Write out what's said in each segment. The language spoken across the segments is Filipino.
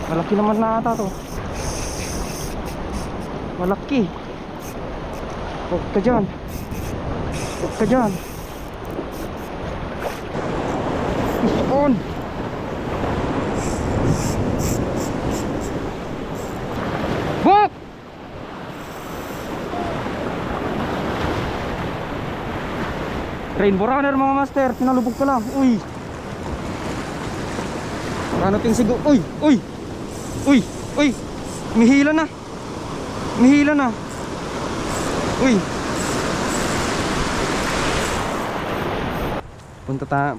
Malaki naman na ata to. Malaki. Huwag ka dyan. Huwag ka dyan. Fish on. Bok! Rainbow runner mga master. Pinalubog ka lang. Uy. Ano ting sigo? Uy! Uy! Uy! Uy! Mihila na. Mihila na. Uy!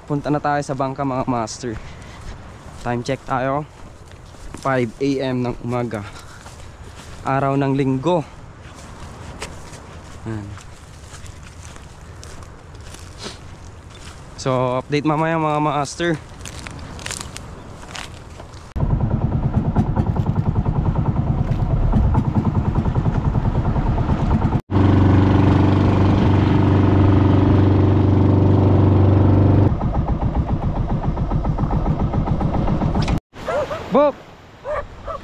Punta na tayo sa bangka mga master. Time check tayo. 5 AM ng umaga. Araw ng linggo. So update mamaya mga master. Bok!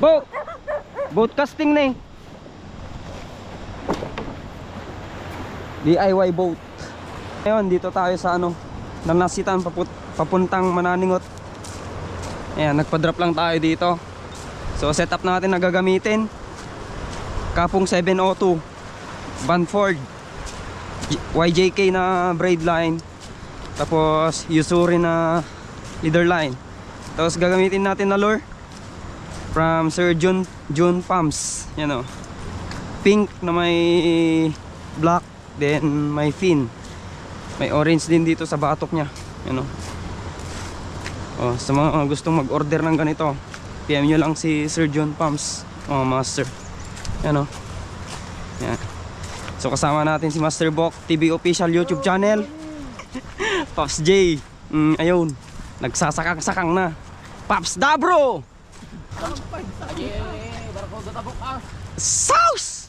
Bok! Boat casting na eh. DIY boat. Ngayon dito tayo sa ano, Nanasitan papuntang Mananingot. Ayan, nagpa-drop lang tayo dito. So setup natin na gagamitin Kapong 702 Banford YJK na braid line, tapos Usuri na leader line. Tapos gagamitin natin na lure from Sir June Pumps. Yan o, pink na may black, then may fin, may orange din dito sa batok nya. Yan o. Oh, sa mga gustong mag-order ng ganito, PM nyo lang si Sir June Pumps, mga master. Yan o. Yan. So kasama natin si Master Bok TV official YouTube channel. Pops J. Ayun, nagsasakang-sakang na. Pops Dabro. Sauce.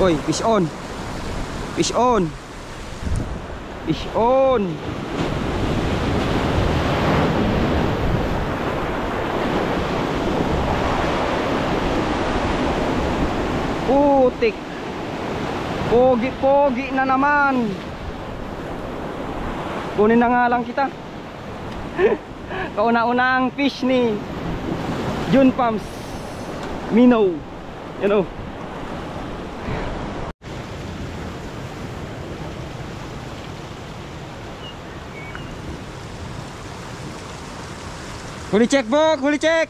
Oy, fish on. Fish on. Fish on. Putik. Pogi-pogi na naman. Kunin na nga lang kita. Kauna-unang fish ni June Pumps Minnow. You know. Huli check, Bok, huli check.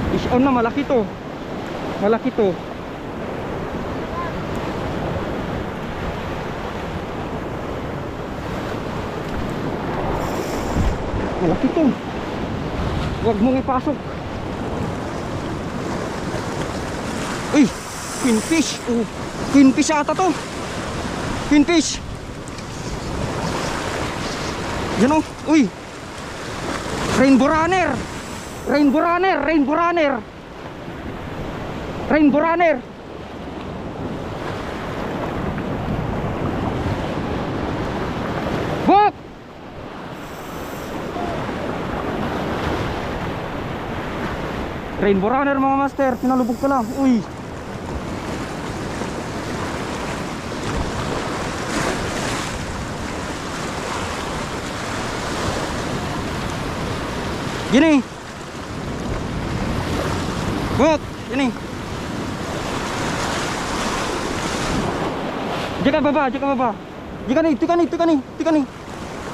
Fish on na, malaki to. Malaki to. Malaki to. Huwag mong ipasok. Uy, queenfish. Oh, queenfish ata to. Queenfish. Yan o. Uy. Rainbow runner. Rainbow runner, rainbow runner. Rainbow runner. Bok! Rainbow runner mga master, pinalubog ko lang. Uy. Gini. Bok, gini. Jika baba, jika baba. Jika ni, tika ni, tika ni, tika ni.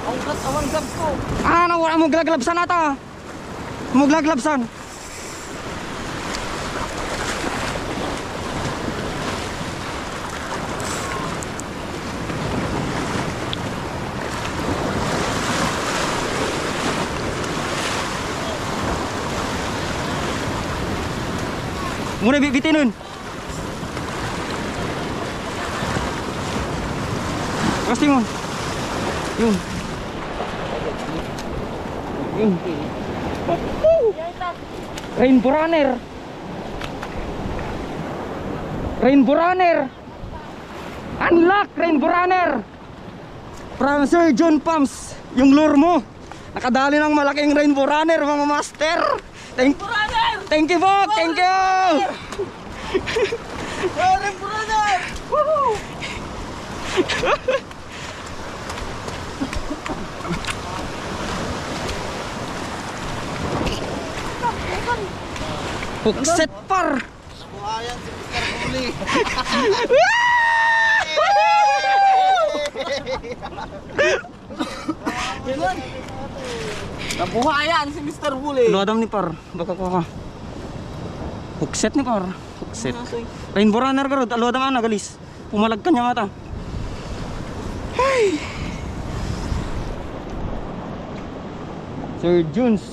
Angkat awan gab ko. Ah, wala mo glaglabsan ata. Mo glaglabsan. Muna bibitin nun. Pasti mo. Yung. Yung. Rainbow runner. Rainbow runner. Unlock rainbow runner. From Sir John Pumps. Yung lure mo. Nakadali ng malaking rainbow runner mga master. Thank you, Bok. Thank you. Rainbow runner. Woohoo! Hook set par. Buhayan si Mr. Bully. Ganun. Nabuhayan si Mr. Bully. Lu adam ni par. Baka ko. Hook set ni par. Hook set. Rainbow runner ka ro. Lu adam ana galis. Pumalag ka niya mata. Hey. Sir Jones.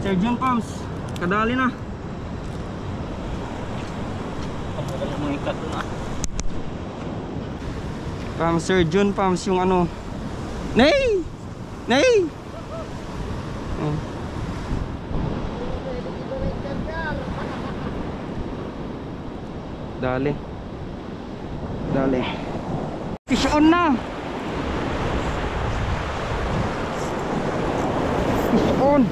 Sir John Pumps. Kadali na. From Sir John Pumps yung ano. Nay! Nay! Oh. Dali. Dali. Fish on na. Fish on.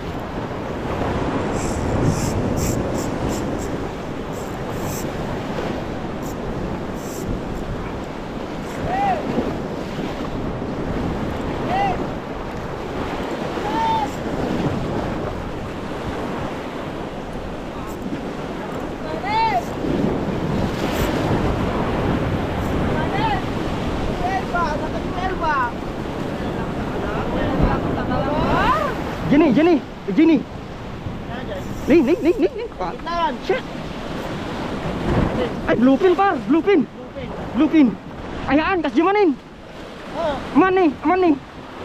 Jenny. Nih. Shit. Ay, bluepin par, bluepin. Ayaan, kas dimanin. Aman nih.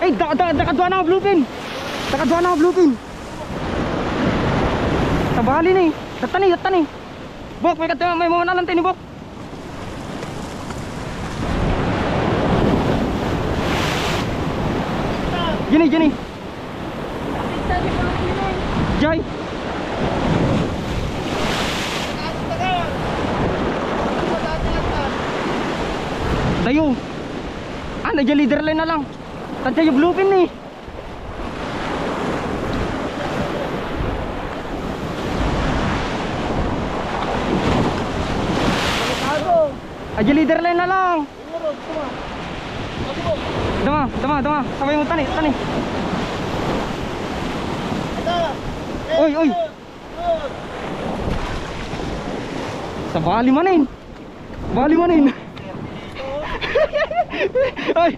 Eh, dakadwa na bluepin. Tabali nih. Data nih. Bok, may mga nalantin ni Bok. Jenny. Jai. Dayo. Nandiyan leader line na lang. Nandiyan yung bluepin nih. Aja leader line na lang. Dama. Sabay mo tani. Oy. Sa bali manin. Oy.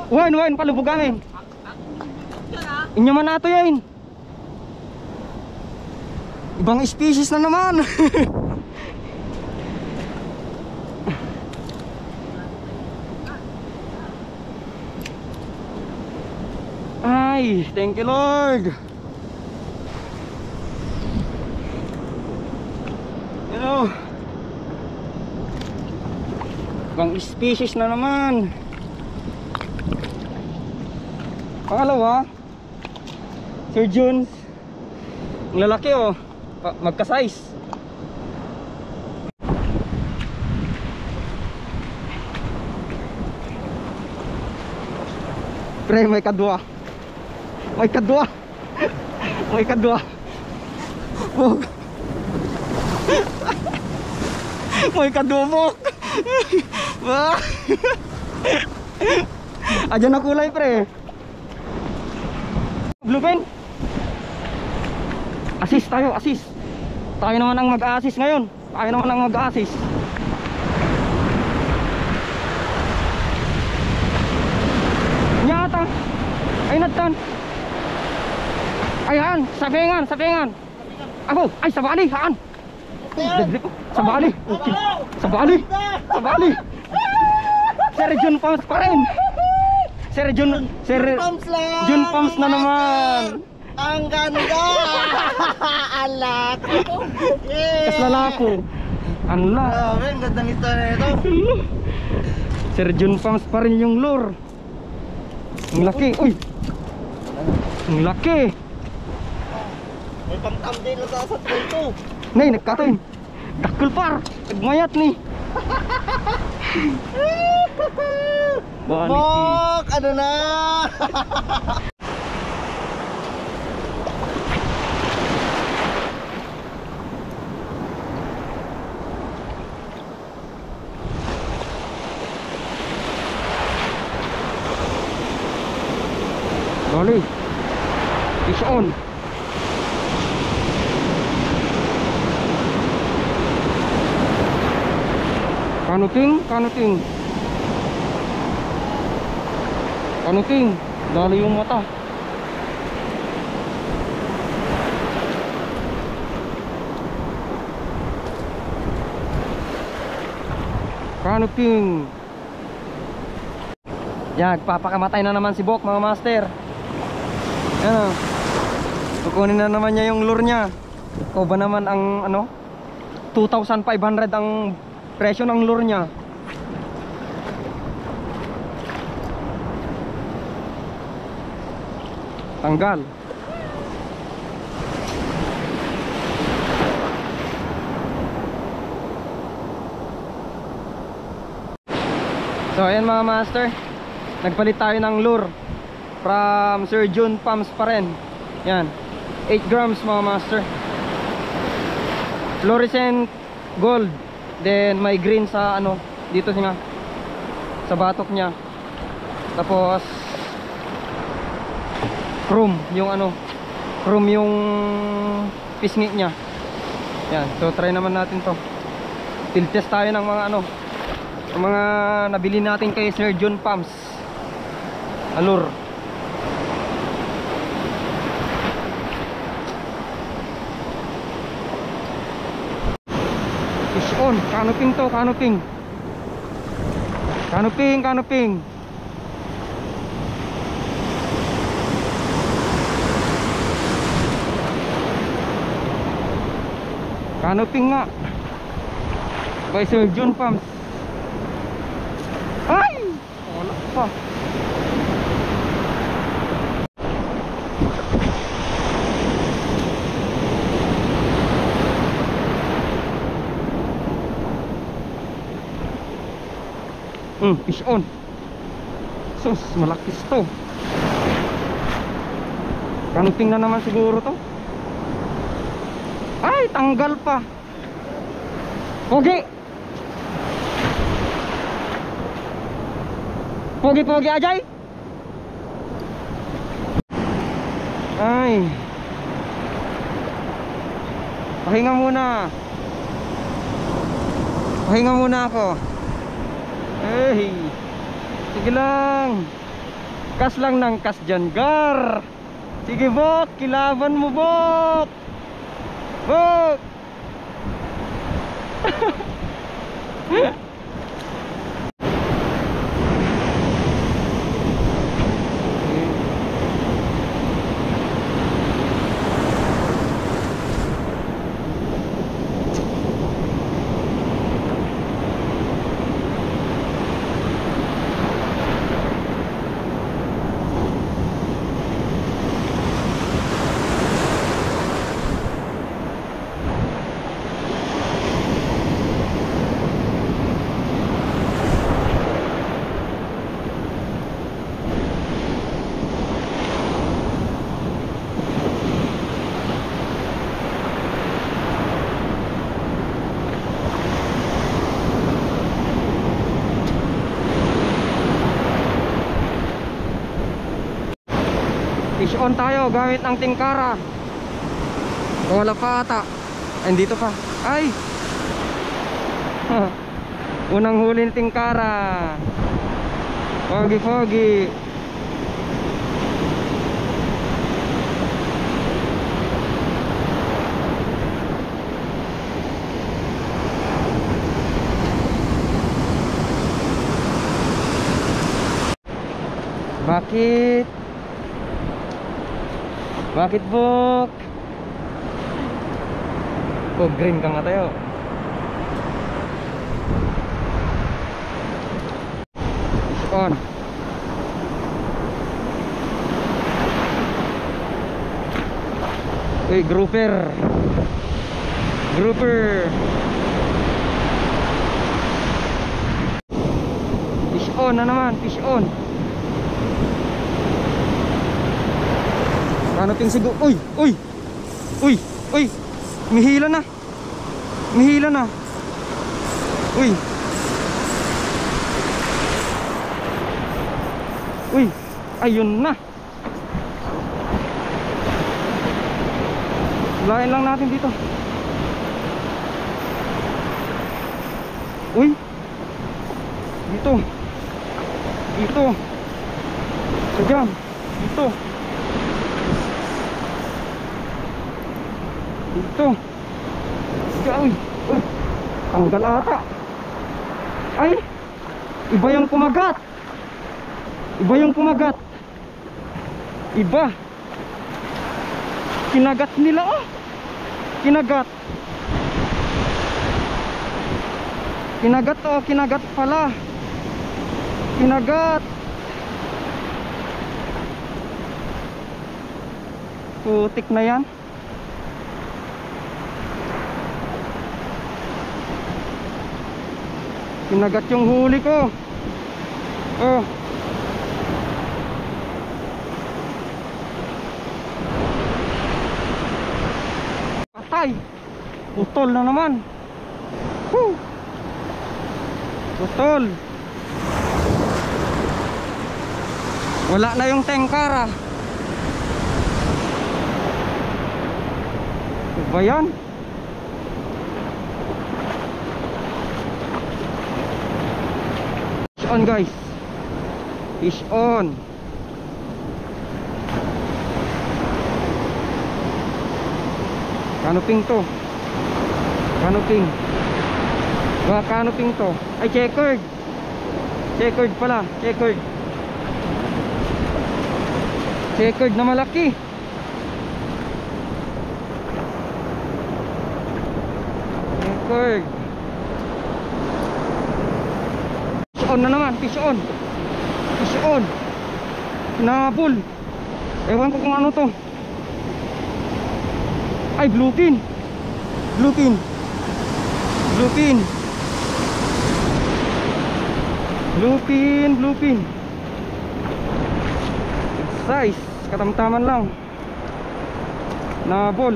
Wan, palubog kami. Inyo man nato yan. Ibang species na naman. Ay, thank you Lord. You know, Ibang species na naman. Pangalawa, Sir Jun. Ang lalaki oh. Magka-size. Pre, may kadwa. May kadwa. May kadwa. Bok. May kadwa, bok. Ayan na kulay, pre. Blue pen. Assist tayo, assist. Tayo naman ang mag-assist ngayon. Tayo naman ang mag-assist. Nyata. Ay natan. Ayan, sabengan, sabengan. Ako, ay sabali, haan. Sabali. Okay. Sabali. Sabali. Sir Jun Pumps pa rin. Sir Jun Pumps na naman. Ang ganda! Alak! Kas lalako. Anla. Grabe, ang ganda nito na ito. Sir Jun Pumps pa rin yung lure. Ang laki. Uy. Ang laki. May pang-thumbnail na sa asat ko ito. Nay, nagkatoy. Dakul par. Nagmayat ni. Bok! Ano na? Bali. Fish on. Kanuting, kanuting. Kanuting, dali yung mata. Kanuting. Yan, papakamatay na naman si Bok, mga master. Yan o. Kukunin na naman niya yung lure niya. O ba naman ang ano 2,500 ang presyo ng lure niya. Tanggal. So ayan mga master, nagpalit tayo ng lure from Sir Jun Pumps pa rin. Yan, 8 grams mga master. Fluorescent gold. Then may green sa ano dito nga sa batok niya. Tapos chrome yung ano, chrome yung pisngi niya. Yan, so try naman natin to. Field test tayo ng mga ano, ng mga nabili natin kay Sir Jun Pumps alur. Fish on, canoping to, canoping. Canoping, canoping. Canoping nga. By Sir Jun Pumps. Ay! Wala pa. Fish on. Sus, malaki to. Canoping na naman siguro to. Ay, tanggal pa. Pogi. Pogi-pogi ajay. Ay. Pahinga muna. Pahinga muna ako. Hey. Sige lang. Kas lang ng kas dyan, gar. Sige, Bok. Kilaban mo, Bok. Bok. Fish on tayo gamit ng tingkara. Wala pa ata. Ay, dito pa. Ay! Unang huli ng tingkara. Foggy. Bakit? Bakit Bok? Oh, green ka nga tayo. Fish on. Uy, grouper. Fish on na naman, fish on. Ano ting sigo? Uy. Mihila na. Uy. Ayun na. Lain lang natin dito. Uy. Dito. Diyan. Dito. Uy. Tanggal ata. Ay. Iba yung kumagat. Iba. Kinagat nila oh. Kinagat pala. Putik na yan. Kinagat yung huli ko. Oh. Patay. Putol na naman. Putol. Wala na yung tengkara. Ano ba yan? Fish on guys. Fish on. Canoping to. Canoping to. Ay, checkered. Checkered pala. Checkered na malaki. Checkered. Fish on na naman. Fish on. Nabul. Ewan ko kung ano to. Ay, bluefin. Size, katamtaman lang. Nabol.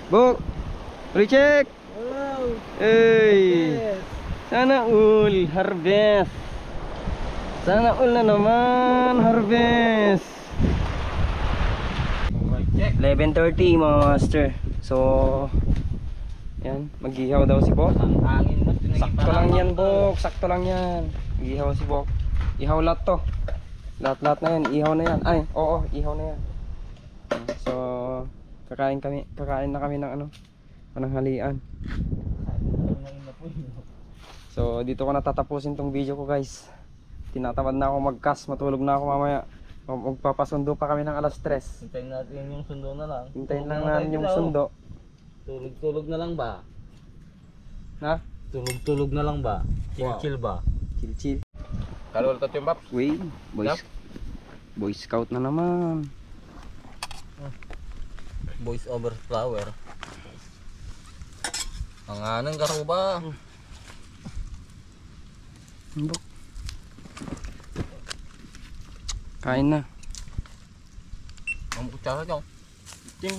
Bok, recheck. Hello. Hey. Yes. Sana all harvest. Sana all na naman harvest. 11:30 mga master. So yan, mag-ihaw daw si Bok. Ang hangin mo. Sakto lang yan Bok, sakto lang yan. Mag-ihaw si Bok. Ihaw lahat to. Lahat na yan, ihaw na yan. Ay, oo, ihaw na yan. So kakain na kami ng pananghalian. So dito ko natatapusin tong video ko guys. Tinatamad na ako mag-cast, matulog na ako mamaya. Magpapasundo pa kami ng alas 3. Hintayin natin yung sundo na lang. Hintayin lang natin yung sundo. Tulog na lang ba? Ha? Tulog na lang ba? Chill ba? Chill. Kalulot at yung maps. Wait, Boy Scout na naman. Voice over flower. Ang anong garuba. Buk. Kain na. Ang kutsara nyo. Ting.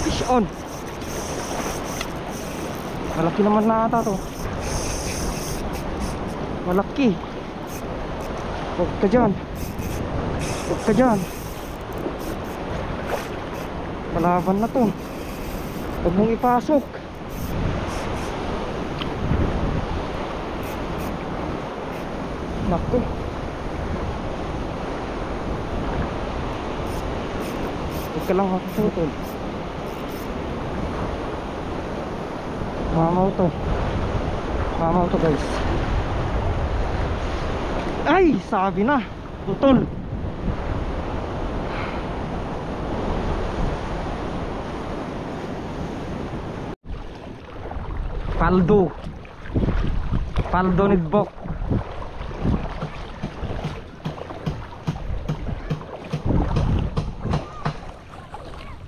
Fish on. Malaki naman na ata to. Malaki. Huwag ka dyan. Huwag ka dyan. Palaban na to. Huwag mong ipasok. Naku. Huwag ka lang makasutol. Mamaw to. Mamaw to guys. Ay! Sabi na. Putol. Paldo. Paldo ni Bok.